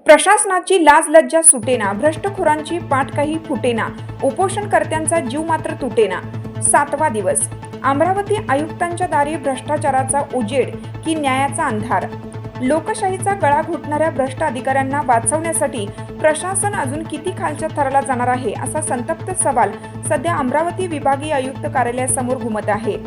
प्रशासनाची लाज लज्जा सुटेना, भ्रष्टखोरांची पाठ काही फुटेना, उपोषणकर्त्यांचा जीव मात्र तुटेना। 7वा दिवस अमरावती आयुक्तांच्या दारी भ्रष्टाचाराचा उजेड की न्यायाचा अंधार। लोकशाहीचा गळा घुटणाऱ्या भ्रष्ट अधिकाऱ्यांना वाचवण्यासाठी प्रशासन अजून किती खालच्या थराला जाणार आहे, असा संतप्त सवाल सध्या अमरावती विभागीय आयुक्त कार्यालयासमोर घुमत आहे।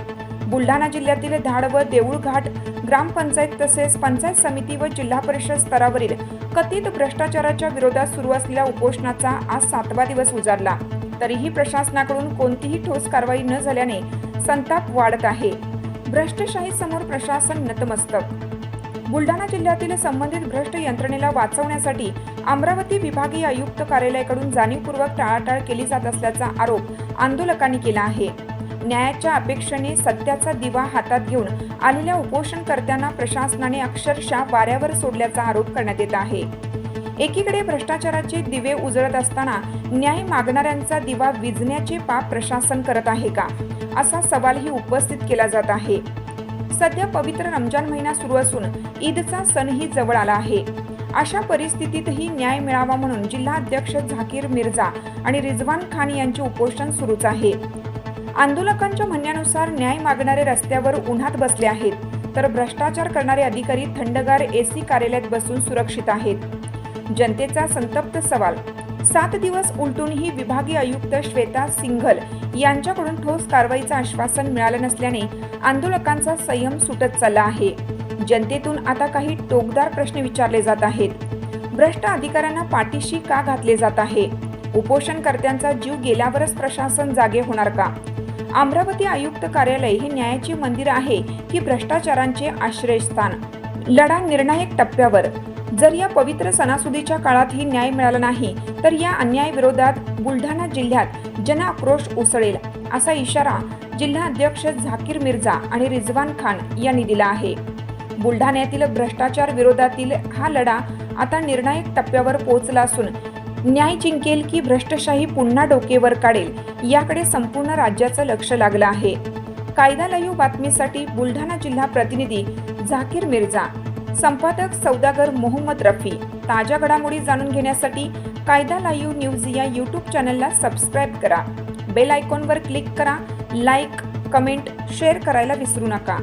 बुलढाणा जिल्ह्यातील धाड व देऊळघाट ग्रामपंचायत तसेच पंचायत समिती व जिल्हा परिषद स्तरावरील कथित भ्रष्टाचाराच्या विरोधात सुरू असलेल्या उपोषणाचा आज 7वा दिवस उजाडला। तरीही प्रशासनाकडून कोणतीही ठोस कारवाई न झाल्याने संताप वाढत आहे। भ्रष्टशाही समोर प्रशासन नतमस्तक। बुलढाणा जिल्ह्यातील संबंधित भ्रष्ट यंत्रणेला वाचवण्यासाठी अमरावती विभागीय आयुक्त कार्यालयाकडून जाणीवपूर्वक टाळाटाळ केली जात असल्याचा आरोप आंदोलकांनी केला आहे। न्यायाच्या अपेक्षेने सत्याचा दिवा हातात घेऊन आलेल्या उपोषणकर्त्यांना प्रशासनाने अक्षरशः वाऱ्यावर सोडल्याचा आरोप करण्यात येत आहे। एकीकडे भ्रष्टाचाराचे दिवे उजळत असताना न्याय मागणाऱ्यांचा दिवा विझण्याचे पाप प्रशासन करत आहे का, असा सवालही उपस्थित केला जात आहे। सध्या पवित्र रमजान महिना सुरू असून ईदचा सणही जवळ आला आहे। अशा परिस्थितीतही न्याय मिळावा म्हणून जिल्हा अध्यक्ष झाकीर मिर्झा आणि रिजवान खान यांचे उपोषण सुरूच आहे। आंदोलकांच्या म्हणण्यानुसार न्याय मागणारे रस्त्यावर उन्हात बसले आहेत, तर भ्रष्टाचार करणारे अधिकारी थंडगार एसी कार्यालयात बसून सुरक्षित आहेत। जनतेचा संतप्त सवाल। 7 दिवस उलटूनही विभागीय आयुक्त श्वेता सिंघल यांच्याकडून ठोस कारवाईचं आश्वासन मिळालं नसल्याने आंदोलकांचा संयम सुटत चालला आहे। जनतेतून आता काही टोकदार प्रश्न विचारले जात आहेत। भ्रष्ट अधिकाऱ्यांना पाठीशी का घातले जात आहे? उपोषणकर्त्यांचा जीव गेल्यावरच प्रशासन जागे होणार का? अमरावती आयुक्त कार्यालय हे न्यायाचे मंदिर आहे की भ्रष्टाचारांचे आश्रयस्थान? लढा निर्णायक टप्प्यावर। जर या पवित्र सणासुदीच्या काळातही न्याय मिळाला नाही तर या अन्यायाविरोधात बुलढाणा जिल्ह्यात जनआक्रोश उसळेल, असा इशारा जिल्हा अध्यक्ष झाकीर मिर्झा आणि रिजवान खान यांनी दिला आहे। बुलढाण्यातील भ्रष्टाचार विरोधातील हा लढा आता निर्णायक टप्प्यावर पोहोचला असून न्याय जिंकेल की भ्रष्टशाही पुन्हा डोकेवर काढेल, याकडे संपूर्ण राज्याचं लक्ष लागलं आहे। कायदा लाईव्ह बातमीसाठी बुलढाणा जिल्हा प्रतिनिधी झाकीर मिर्झा, संपादक सौदागर मोहम्मद रफी। ताज्या घडामोडी जाणून घेण्यासाठी कायदा लाईव्ह न्यूज या यूट्यूब चॅनलला सबस्क्राईब करा। बेल आयकॉनवर क्लिक करा। लाईक, कमेंट, शेअर करायला विसरू नका।